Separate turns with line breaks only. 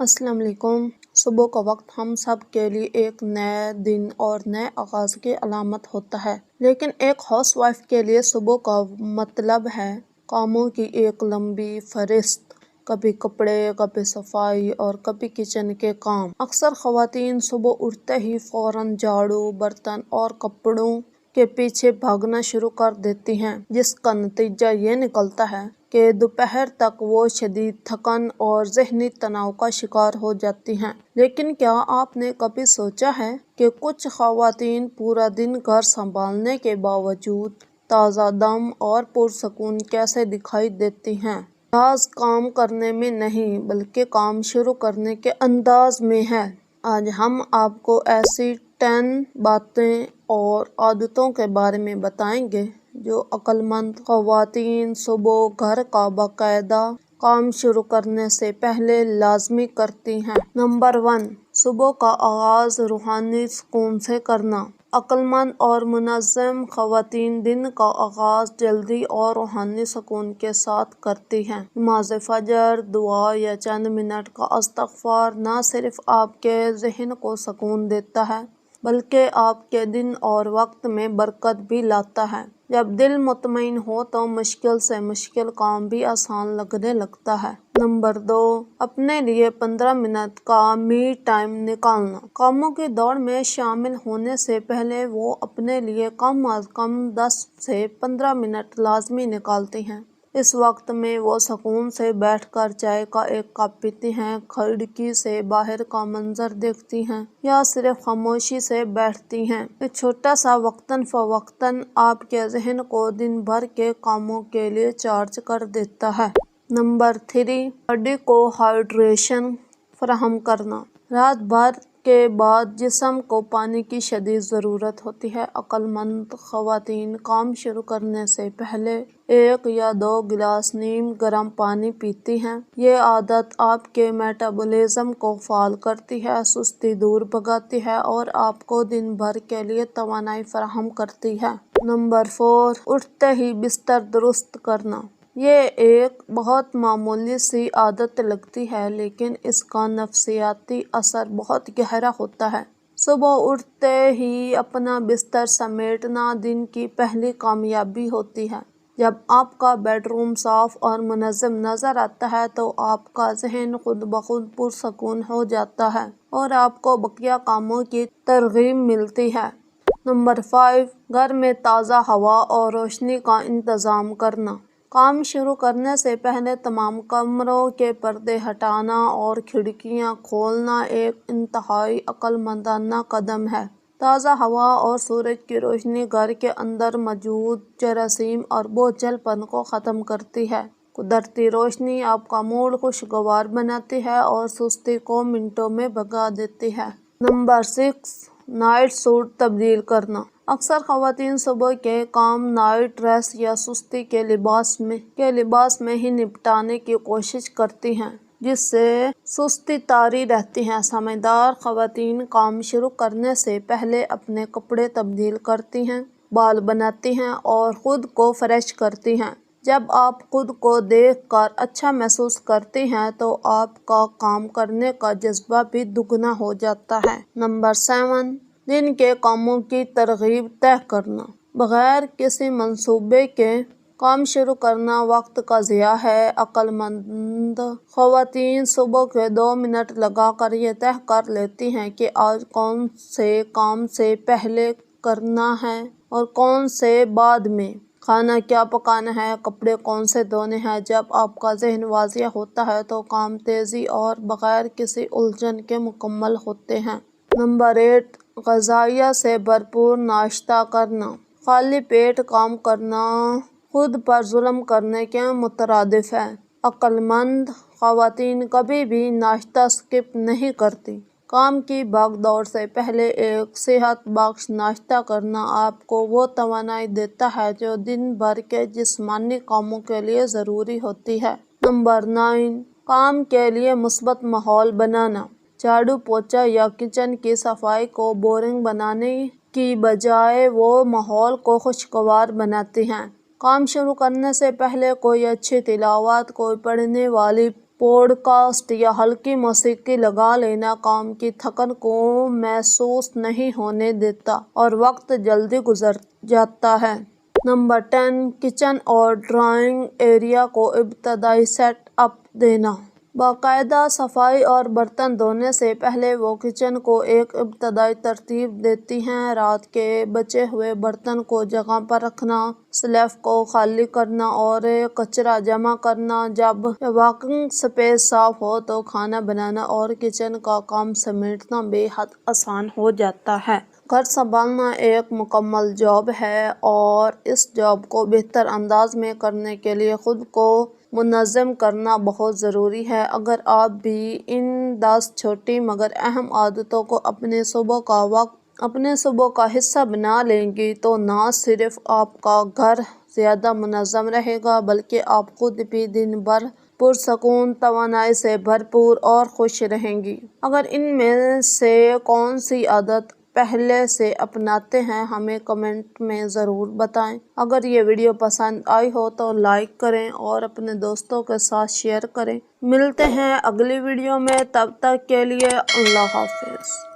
السلام علیکم۔ صبح کا وقت ہم سب کے لیے ایک نئے دن اور نئے آغاز کی علامت ہوتا ہے، لیکن ایک ہاؤس وائف کے لیے صبح کا مطلب ہے کاموں کی ایک لمبی فہرست، کبھی کپڑے، کبھی صفائی اور کبھی کچن کے کام۔ اکثر خواتین صبح اٹھتے ہی فوراً جھاڑو، برتن اور کپڑوں کے پیچھے بھاگنا شروع کر دیتی ہیں، جس کا نتیجہ یہ نکلتا ہے کہ دوپہر تک وہ شدید تھکن اور ذہنی تناؤ کا شکار ہو جاتی ہیں۔ لیکن کیا آپ نے کبھی سوچا ہے کہ کچھ خواتین پورا دن گھر سنبھالنے کے باوجود تازہ دم اور پرسکون کیسے دکھائی دیتی ہیں؟ راز کام کرنے میں نہیں، بلکہ کام شروع کرنے کے انداز میں ہے۔ آج ہم آپ کو ایسی 10 باتیں اور عادتوں کے بارے میں بتائیں گے جو عقل مند خواتین صبح گھر کا باقاعدہ کام شروع کرنے سے پہلے لازمی کرتی ہیں۔ نمبر 1، صبح کا آغاز روحانی سکون سے کرنا۔ عقل مند اور منظم خواتین دن کا آغاز جلدی اور روحانی سکون کے ساتھ کرتی ہیں۔ نماز فجر، دعا یا چند منٹ کا استغفار نہ صرف آپ کے ذہن کو سکون دیتا ہے بلکہ آپ کے دن اور وقت میں برکت بھی لاتا ہے۔ جب دل مطمئن ہو تو مشکل سے مشکل کام بھی آسان لگنے لگتا ہے۔ نمبر 2، اپنے لیے 15 منٹ کا می ٹائم نکالنا۔ کاموں کی دوڑ میں شامل ہونے سے پہلے وہ اپنے لیے کم از کم 10 سے 15 منٹ لازمی نکالتی ہیں۔ اس وقت میں وہ سکون سے بیٹھ کر چائے کا ایک کپ پیتی ہیں، کھڑکی سے باہر کا منظر دیکھتی ہیں یا صرف خاموشی سے بیٹھتی ہیں۔ یہ چھوٹا سا وقتاً فوقتاً آپ کے ذہن کو دن بھر کے کاموں کے لیے چارج کر دیتا ہے۔ نمبر 3، باڈی کو ہائیڈریشن فراہم کرنا۔ رات بھر کے بعد جسم کو پانی کی شدید ضرورت ہوتی ہے۔ عقل مند خواتین کام شروع کرنے سے پہلے 1 یا 2 گلاس نیم گرم پانی پیتی ہیں۔ یہ عادت آپ کے میٹابولزم کو فعال کرتی ہے، سستی دور بھگاتی ہے اور آپ کو دن بھر کے لیے توانائی فراہم کرتی ہے۔ نمبر 4، اٹھتے ہی بستر درست کرنا۔ یہ ایک بہت معمولی سی عادت لگتی ہے، لیکن اس کا نفسیاتی اثر بہت گہرا ہوتا ہے۔ صبح اٹھتے ہی اپنا بستر سمیٹنا دن کی پہلی کامیابی ہوتی ہے۔ جب آپ کا بیڈ روم صاف اور منظم نظر آتا ہے تو آپ کا ذہن خود بخود پرسکون ہو جاتا ہے اور آپ کو بقیہ کاموں کی ترغیب ملتی ہے۔ نمبر 5، گھر میں تازہ ہوا اور روشنی کا انتظام کرنا۔ کام شروع کرنے سے پہلے تمام کمروں کے پردے ہٹانا اور کھڑکیاں کھولنا ایک انتہائی عقل مندانہ قدم ہے۔ تازہ ہوا اور سورج کی روشنی گھر کے اندر موجود جراثیم اور بوجھل پن کو ختم کرتی ہے۔ قدرتی روشنی آپ کا موڈ خوشگوار بناتی ہے اور سستی کو منٹوں میں بھگا دیتی ہے۔ نمبر 6، نائٹ سوٹ تبدیل کرنا۔ اکثر خواتین صبح کے کام نائٹ ڈریس یا سستی کے لباس میں ہی نپٹانے کی کوشش کرتی ہیں، جس سے سستی طاری رہتی ہے۔ سمجھدار خواتین کام شروع کرنے سے پہلے اپنے کپڑے تبدیل کرتی ہیں، بال بناتی ہیں اور خود کو فریش کرتی ہیں۔ جب آپ خود کو دیکھ کر اچھا محسوس کرتی ہیں تو آپ کا کام کرنے کا جذبہ بھی دگنا ہو جاتا ہے۔ نمبر 7، دن کے کاموں کی ترتیب طے کرنا۔ بغیر کسی منصوبے کے کام شروع کرنا وقت کا ضیاع ہے۔ عقل مند خواتین صبح کے 2 منٹ لگا کر یہ طے کر لیتی ہیں کہ آج کون سے کام سے پہلے کرنا ہے اور کون سے بعد میں۔ کھانا کیا پکانا ہے، کپڑے کون سے دھونے ہیں۔ جب آپ کا ذہن واضح ہوتا ہے تو کام تیزی اور بغیر کسی الجھن کے مکمل ہوتے ہیں۔ نمبر 8، غذائیت سے بھرپور ناشتہ کرنا۔ خالی پیٹ کام کرنا خود پر ظلم کرنے کے مترادف ہے۔ عقل مند خواتین کبھی بھی ناشتہ اسکپ نہیں کرتی۔ کام کی بھاگ دوڑ سے پہلے ایک صحت بخش ناشتہ کرنا آپ کو وہ توانائی دیتا ہے جو دن بھر کے جسمانی کاموں کے لیے ضروری ہوتی ہے۔ نمبر 9، کام کے لیے مثبت ماحول بنانا۔ جھاڑو پوچھا یا کچن کی صفائی کو بورنگ بنانے کی بجائے وہ ماحول کو خوشگوار بناتی ہیں۔ کام شروع کرنے سے پہلے کوئی اچھی تلاوت، کوئی پڑھنے والی پوڈکاسٹ یا ہلکی موسیقی لگا لینا کام کی تھکن کو محسوس نہیں ہونے دیتا اور وقت جلدی گزر جاتا ہے۔ نمبر 10، کچن اور ڈرائنگ ایریا کو ابتدائی سیٹ اپ دینا۔ باقاعدہ صفائی اور برتن دھونے سے پہلے وہ کچن کو ایک ابتدائی ترتیب دیتی ہیں۔ رات کے بچے ہوئے برتن کو جگہ پر رکھنا، شیلف کو خالی کرنا اور کچرا جمع کرنا۔ جب ورکنگ اسپیس صاف ہو تو کھانا بنانا اور کچن کا کام سمیٹنا بے حد آسان ہو جاتا ہے۔ گھر سنبھالنا ایک مکمل جاب ہے اور اس جاب کو بہتر انداز میں کرنے کے لیے خود کو منظم کرنا بہت ضروری ہے۔ اگر آپ بھی ان 10 چھوٹی مگر اہم عادتوں کو اپنے صبح کا حصہ بنا لیں گی تو نہ صرف آپ کا گھر زیادہ منظم رہے گا بلکہ آپ خود بھی دن بھر پرسکون، توانائی سے بھرپور اور خوش رہیں گی۔ اگر ان میں سے کون سی عادت پہلے سے اپناتے ہیں ہمیں کمنٹ میں ضرور بتائیں۔ اگر یہ ویڈیو پسند آئی ہو تو لائک کریں اور اپنے دوستوں کے ساتھ شیئر کریں۔ ملتے ہیں اگلی ویڈیو میں، تب تک کے لیے اللہ حافظ۔